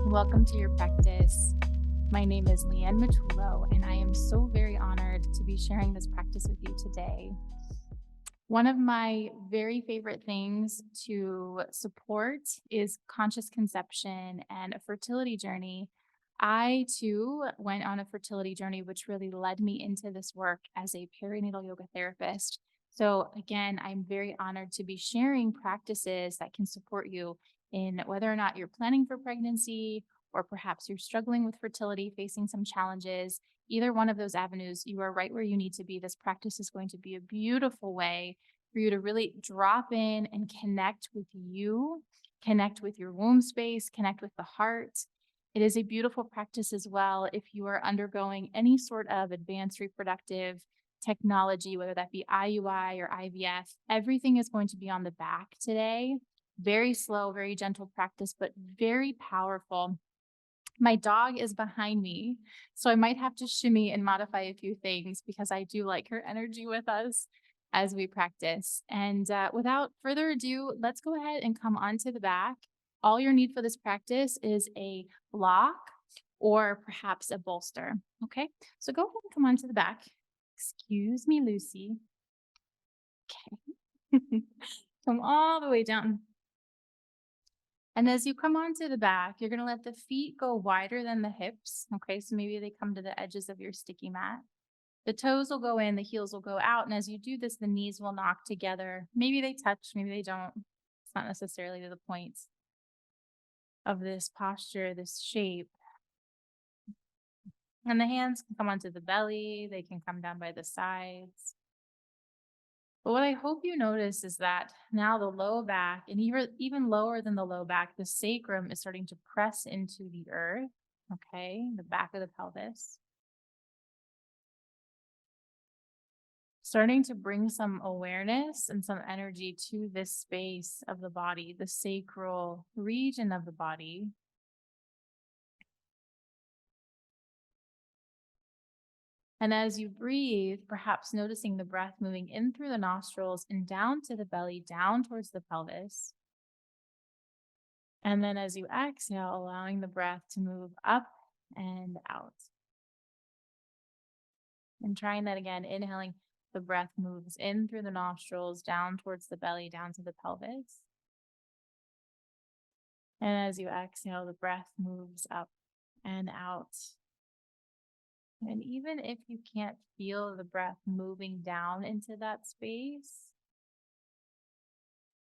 Welcome to your practice. My name is Leanne Matullo, and I am so very honored to be sharing this practice with you today. One of my very favorite things to support is conscious conception and a fertility journey. I too went on a fertility journey, which really led me into this work as a perinatal yoga therapist. So, again, I'm very honored to be sharing practices that can support you in whether or not you're planning for pregnancy or perhaps you're struggling with fertility, facing some challenges. Either one of those avenues, you are right where you need to be. This practice is going to be a beautiful way for you to really drop in and connect with you, connect with your womb space, connect with the heart. It is a beautiful practice as well if you are undergoing any sort of advanced reproductive technology, whether that be IUI or IVF. Everything is going to be on the back today. Very slow, very gentle practice, but very powerful. My dog is behind me, so I might have to shimmy and modify a few things because I do like her energy with us as we practice. And without further ado, let's go ahead and come onto the back. All you need for this practice is a block or perhaps a bolster. Okay, so go ahead and come onto the back. Excuse me, Lucy. Okay. Come all the way down. And as you come onto the back, you're going to let the feet go wider than the hips. Okay, so maybe they come to the edges of your sticky mat. The toes will go in, the heels will go out. And as you do this, the knees will knock together. Maybe they touch, maybe they don't. It's not necessarily to the point of this posture, this shape. And the hands can come onto the belly, they can come down by the sides. But what I hope you notice is that now the low back, and even lower than the low back, the sacrum is starting to press into the earth, okay, the back of the pelvis. Starting to bring some awareness and some energy to this space of the body, the sacral region of the body. And as you breathe, perhaps noticing the breath moving in through the nostrils and down to the belly, down towards the pelvis. And then as you exhale, allowing the breath to move up and out. And trying that again, inhaling, the breath moves in through the nostrils, down towards the belly, down to the pelvis. And as you exhale, the breath moves up and out. And even if you can't feel the breath moving down into that space,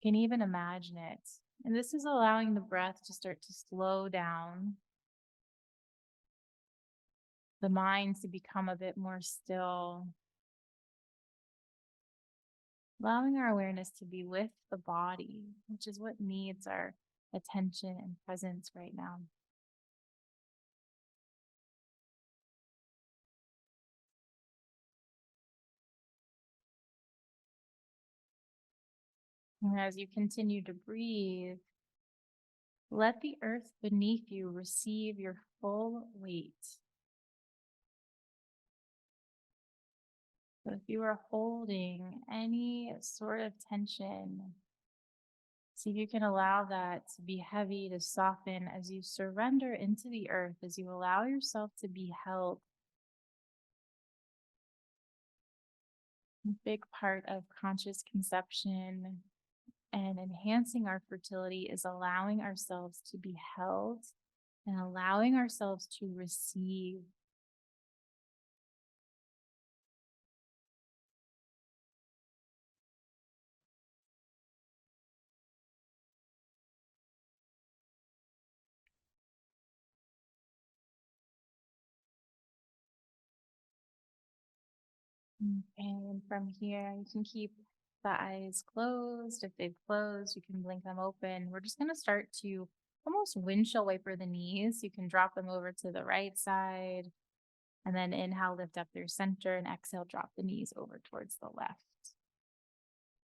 you can even imagine it. And this is allowing the breath to start to slow down, the mind to become a bit more still, allowing our awareness to be with the body, which is what needs our attention and presence right now. And as you continue to breathe, let the earth beneath you receive your full weight. So if you are holding any sort of tension, see if you can allow that to be heavy, to soften as you surrender into the earth, as you allow yourself to be held. A big part of conscious conception and enhancing our fertility is allowing ourselves to be held and allowing ourselves to receive. And from here, you can keep the eyes closed. If they've closed, you can blink them open. We're just going to start to almost windshield wiper the knees. You can drop them over to the right side. And then inhale, lift up through center, and exhale, drop the knees over towards the left.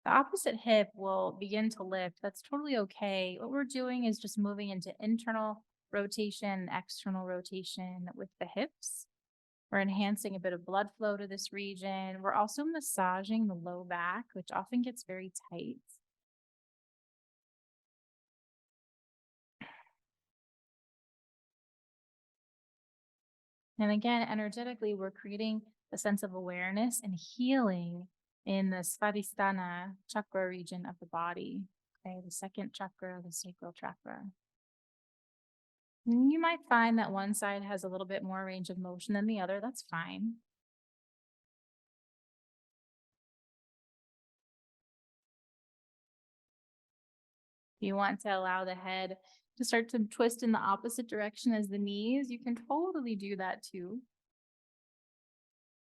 The opposite hip will begin to lift. That's totally okay. What we're doing is just moving into internal rotation, external rotation with the hips. We're enhancing a bit of blood flow to this region. We're also massaging the low back, which often gets very tight. And again, energetically, we're creating a sense of awareness and healing in the Svadhisthana chakra region of the body. Okay, the second chakra, the sacral chakra. And you might find that one side has a little bit more range of motion than the other. That's fine. If you want to allow the head to start to twist in the opposite direction as the knees, you can totally do that too.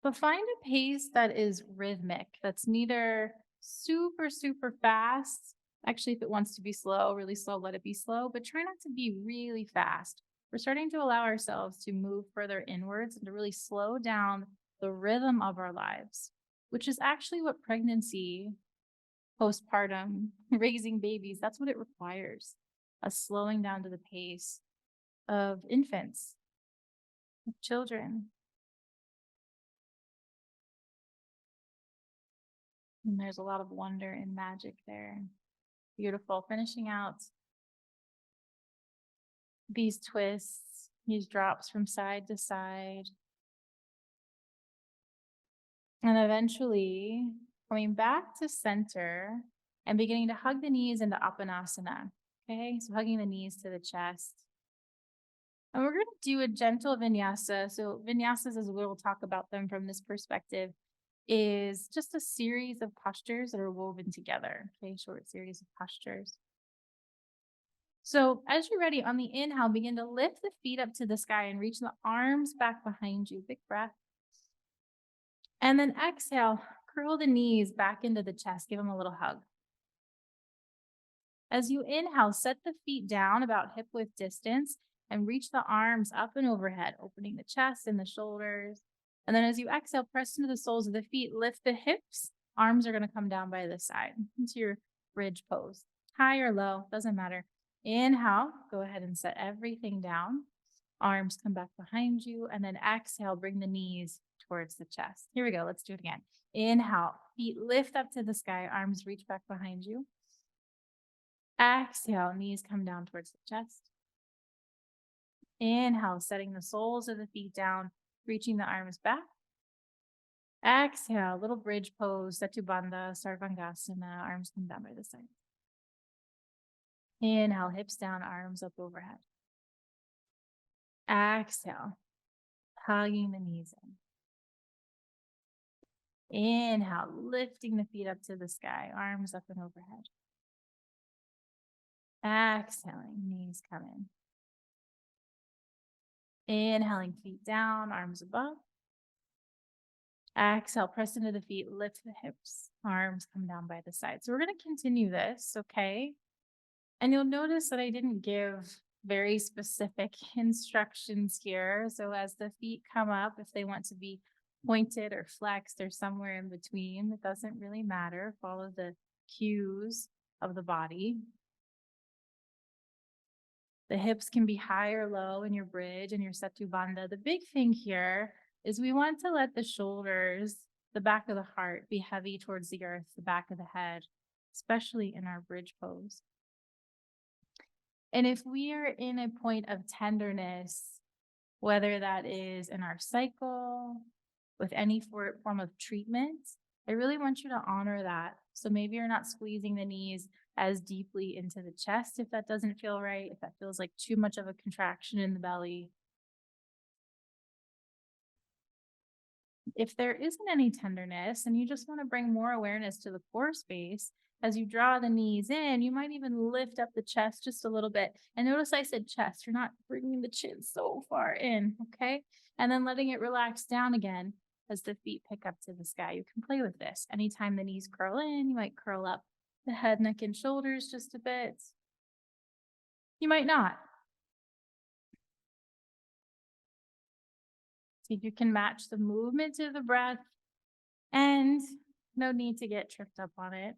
But find a pace that is rhythmic, that's neither super, super fast. Actually, if it wants to be slow, really slow, let it be slow, but try not to be really fast. We're starting to allow ourselves to move further inwards and to really slow down the rhythm of our lives, which is actually what pregnancy, postpartum, raising babies, that's what it requires, a slowing down to the pace of infants, of children. And there's a lot of wonder and magic there. Beautiful. Finishing out these twists, these drops from side to side, and eventually coming back to center and beginning to hug the knees into Apanasana. Okay, so hugging the knees to the chest. And we're going to do a gentle vinyasa. So, vinyasas, as we'll talk about them from this perspective, is just a series of postures that are woven together. Okay, short series of postures. So, as you're ready, on the inhale, begin to lift the feet up to the sky and reach the arms back behind you. Big breath. And then exhale, curl the knees back into the chest. Give them a little hug. As you inhale, set the feet down about hip width distance and reach the arms up and overhead, opening the chest and the shoulders. And then as you exhale, press into the soles of the feet, lift the hips. Arms are going to come down by the side into your bridge pose. High or low, doesn't matter. Inhale, go ahead and set everything down. Arms come back behind you. And then exhale, bring the knees towards the chest. Here we go. Let's do it again. Inhale, feet lift up to the sky, arms reach back behind you. Exhale, knees come down towards the chest. Inhale, setting the soles of the feet down, reaching the arms back. Exhale, little bridge pose, Setubandha, Sarvangasana, arms come down by the side. Inhale, hips down, arms up overhead. Exhale, hugging the knees in. Inhale, lifting the feet up to the sky, arms up and overhead. Exhaling, knees come in. Inhaling, feet down, arms above. Exhale, press into the feet, lift the hips, arms come down by the side. So we're going to continue this, okay? And you'll notice that I didn't give very specific instructions here. So as the feet come up, if they want to be pointed or flexed or somewhere in between, it doesn't really matter. Follow the cues of the body. The hips can be high or low in your bridge and your Setubandha. The big thing here is we want to let the shoulders, the back of the heart, be heavy towards the earth, the back of the head, especially in our bridge pose. And if we are in a point of tenderness, whether that is in our cycle, with any form of treatment, I really want you to honor that. So maybe you're not squeezing the knees as deeply into the chest if that doesn't feel right, if that feels like too much of a contraction in the belly. If there isn't any tenderness and you just want to bring more awareness to the core space, as you draw the knees in, you might even lift up the chest just a little bit. And notice I said chest, you're not bringing the chin so far in, okay? And then letting it relax down again as the feet pick up to the sky. You can play with this. Anytime the knees curl in, you might curl up the head, neck, and shoulders just a bit. You might not. See if you can match the movement to the breath, and no need to get tripped up on it.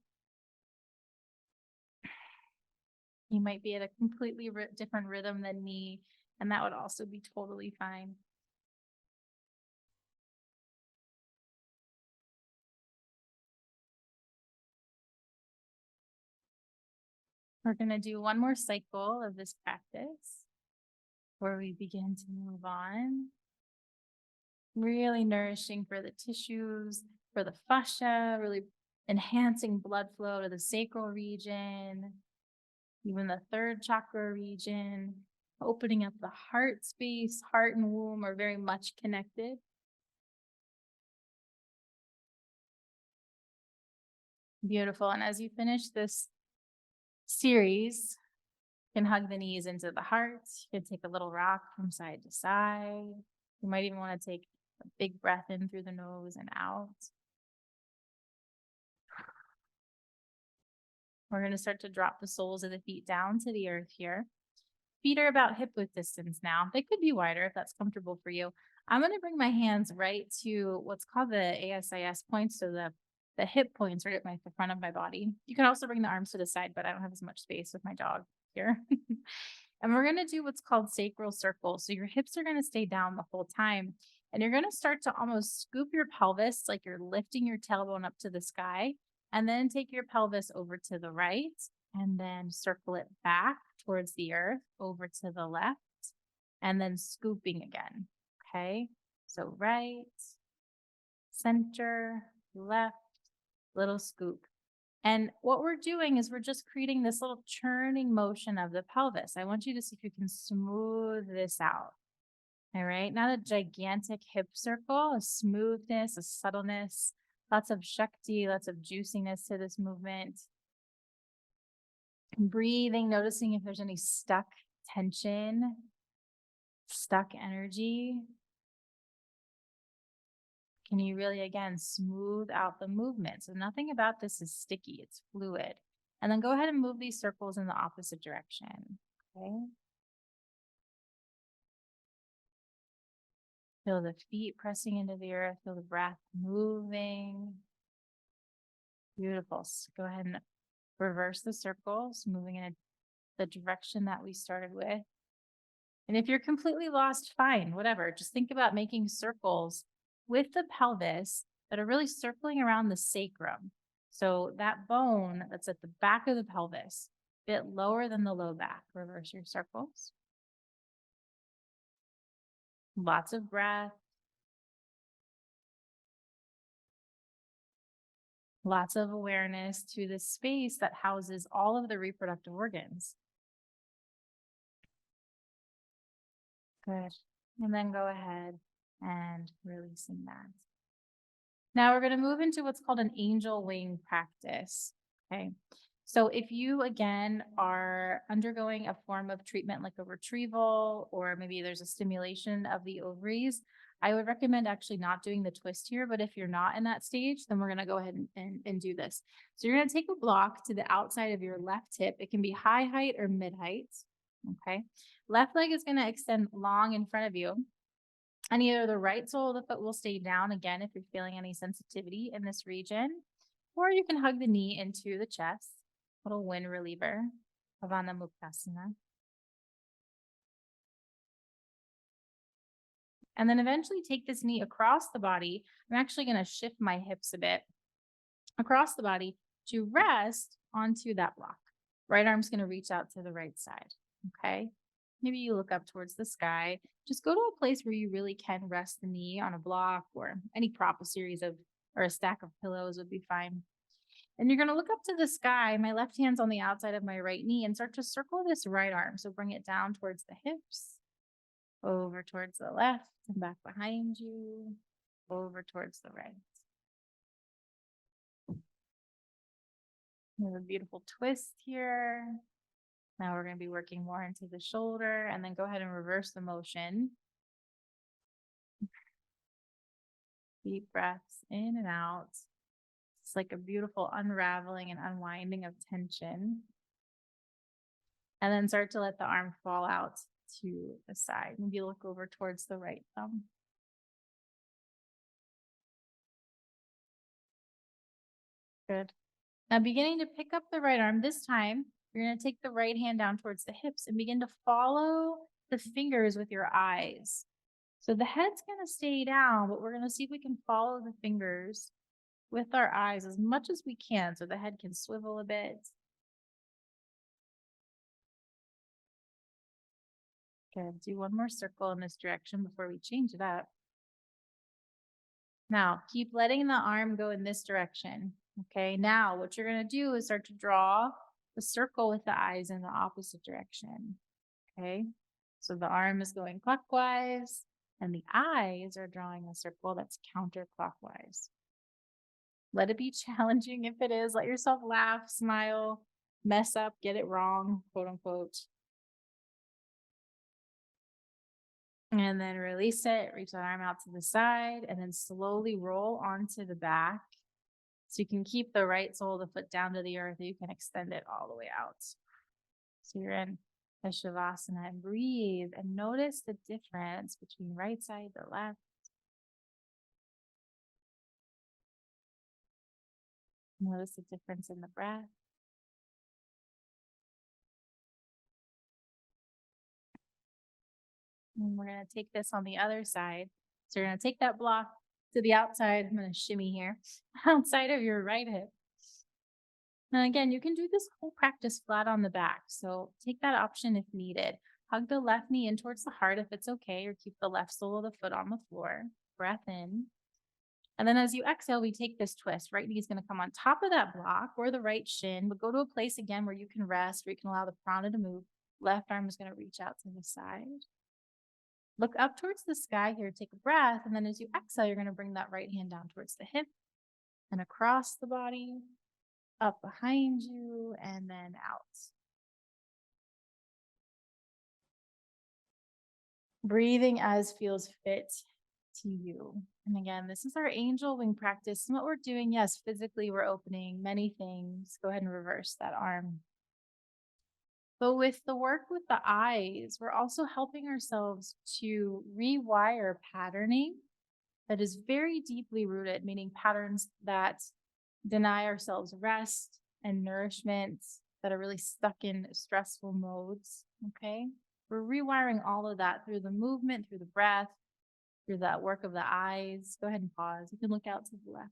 You might be at a completely different rhythm than me, and that would also be totally fine. We're going to do one more cycle of this practice where we begin to move on. really nourishing for the tissues, for the fascia, really enhancing blood flow to the sacral region, even the third chakra region, opening up the heart space. Heart and womb are very much connected. Beautiful. And as you finish this series, you can hug the knees into the heart. You can take a little rock from side to side. You might even want to take a big breath in through the nose and out. We're going to start to drop the soles of the feet down to the earth here. Feet are about hip width distance now. They could be wider if that's comfortable for you. I'm going to bring my hands right to what's called the ASIS points, so the hip points right at the front of my body. You can also bring the arms to the side, but I don't have as much space with my dog here. And we're going to do what's called sacral circles. So your hips are going to stay down the whole time. And you're going to start to almost scoop your pelvis like you're lifting your tailbone up to the sky. And then take your pelvis over to the right and then circle it back towards the earth over to the left and then scooping again. Okay. So right, center, left, little scoop. And what we're doing is we're just creating this little churning motion of the pelvis. I want you to see if you can smooth this out. All right. Not a gigantic hip circle, a smoothness, a subtleness, lots of Shakti, lots of juiciness to this movement. Breathing, noticing if there's any stuck tension, stuck energy. Can you really, again, smooth out the movement? So nothing about this is sticky, it's fluid. And then go ahead and move these circles in the opposite direction. Okay. Feel the feet pressing into the earth, feel the breath moving. Beautiful. So go ahead and reverse the circles, moving in the direction that we started with. And if you're completely lost, fine, whatever. Just think about making circles with the pelvis that are really circling around the sacrum. So that bone that's at the back of the pelvis, a bit lower than the low back. Reverse your circles. Lots of breath. Lots of awareness to the space that houses all of the reproductive organs. Good. And then go ahead and releasing that. Now we're going to move into what's called an angel wing practice. Okay. So if you, again, are undergoing a form of treatment like a retrieval, or maybe there's a stimulation of the ovaries, I would recommend actually not doing the twist here. But if you're not in that stage, then we're going to go ahead and do this. So you're going to take a block to the outside of your left hip. It can be high height or mid height. Okay. Left leg is going to extend long in front of you. And either the right sole of the foot will stay down again if you're feeling any sensitivity in this region, or you can hug the knee into the chest, little wind reliever, Pavana Muktasana. And then eventually take this knee across the body. I'm actually going to shift my hips a bit across the body to rest onto that block. Right arm's going to reach out to the right side. Okay. Maybe you look up towards the sky. Just go to a place where you really can rest the knee on a block or any prop, a series of, or a stack of pillows would be fine. And you're going to look up to the sky. My left hand's on the outside of my right knee and start to circle this right arm. So bring it down towards the hips, over towards the left and back behind you, over towards the right. We have a beautiful twist here. Now we're going to be working more into the shoulder, and then go ahead and reverse the motion. Deep breaths in and out. It's like a beautiful unraveling and unwinding of tension. And then start to let the arm fall out to the side. Maybe look over towards the right thumb. Good. Now beginning to pick up the right arm. This time, you're going to take the right hand down towards the hips and begin to follow the fingers with your eyes. So the head's going to stay down, but we're going to see if we can follow the fingers with our eyes as much as we can so the head can swivel a bit. Good. Do one more circle in this direction before we change it up. Now, keep letting the arm go in this direction. Okay, now what you're going to do is start to draw the circle with the eyes in the opposite direction. Okay, so the arm is going clockwise and the eyes are drawing a circle that's counterclockwise. Let it be challenging if it is. Let yourself laugh, smile, mess up, get it wrong, quote unquote. And then release it, reach that arm out to the side, and then slowly roll onto the back. So you can keep the right sole of the foot down to the earth, or you can extend it all the way out. So you're in a Shavasana and breathe and notice the difference between right side to left. Notice the difference in the breath. And we're going to take this on the other side. So you're going to take that block to the outside. I'm going to shimmy here, outside of your right hip. And again, you can do this whole practice flat on the back. So take that option if needed. Hug the left knee in towards the heart if it's okay, or keep the left sole of the foot on the floor. Breath in. And then as you exhale, we take this twist. Right knee is going to come on top of that block or the right shin, but go to a place again where you can rest, where you can allow the prana to move. Left arm is going to reach out to the side. Look up towards the sky here, take a breath, and then as you exhale, you're going to bring that right hand down towards the hip and across the body, up behind you, and then out. Breathing as feels fit to you. And again, this is our angel wing practice. And what we're doing, yes, physically we're opening many things. Go ahead and reverse that arm. But with the work with the eyes, we're also helping ourselves to rewire patterning that is very deeply rooted, meaning patterns that deny ourselves rest and nourishment, that are really stuck in stressful modes. Okay. We're rewiring all of that through the movement, through the breath, through that work of the eyes. Go ahead and pause. You can look out to the left.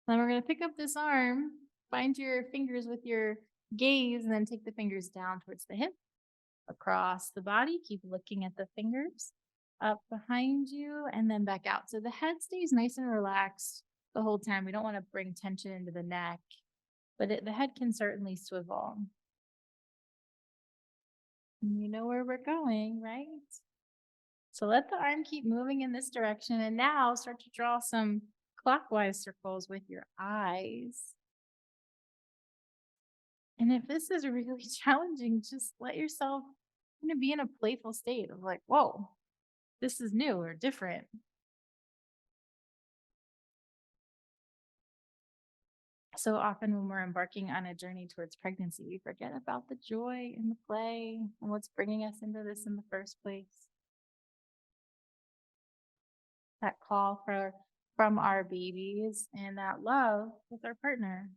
Then we're going to pick up this arm, find your fingers with your gaze, and then take the fingers down towards the hip, across the body. Keep looking at the fingers, up behind you, and then back out. So the head stays nice and relaxed the whole time. We don't want to bring tension into the neck, but the head can certainly swivel. You know where we're going, right? So let the arm keep moving in this direction. And now start to draw some clockwise circles with your eyes. And if this is really challenging, just let yourself kind of be in a playful state of like, whoa, this is new or different. So often when we're embarking on a journey towards pregnancy, we forget about the joy and the play and what's bringing us into this in the first place. That call from our babies and that love with our partner.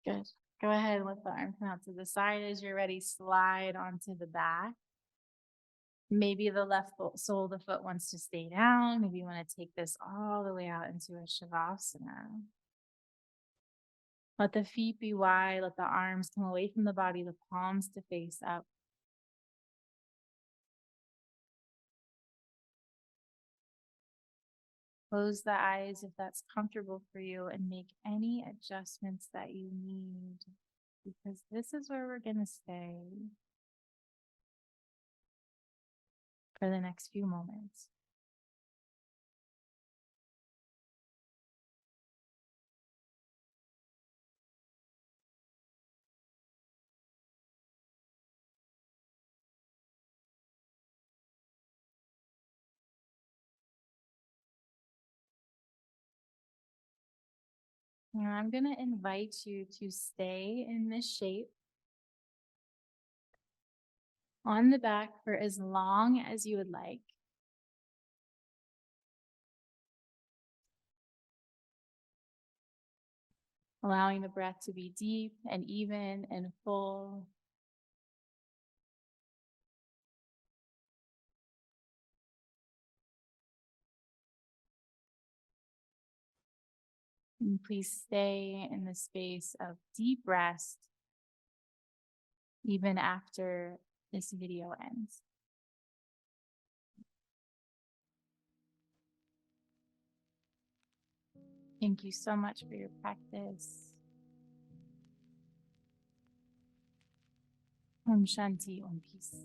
Good. Go ahead and let the arm come out to the side as you're ready. Slide onto the back. Maybe the left sole of the foot wants to stay down. Maybe you want to take this all the way out into a Shavasana. Let the feet be wide. Let the arms come away from the body, the palms to face up. Close the eyes if that's comfortable for you and make any adjustments that you need, because this is where we're going to stay for the next few moments. Now I'm going to invite you to stay in this shape on the back for as long as you would like. Allowing the breath to be deep and even and full. And please stay in the space of deep rest even after this video ends. Thank you so much for your practice. Om Shanti, Om Peace.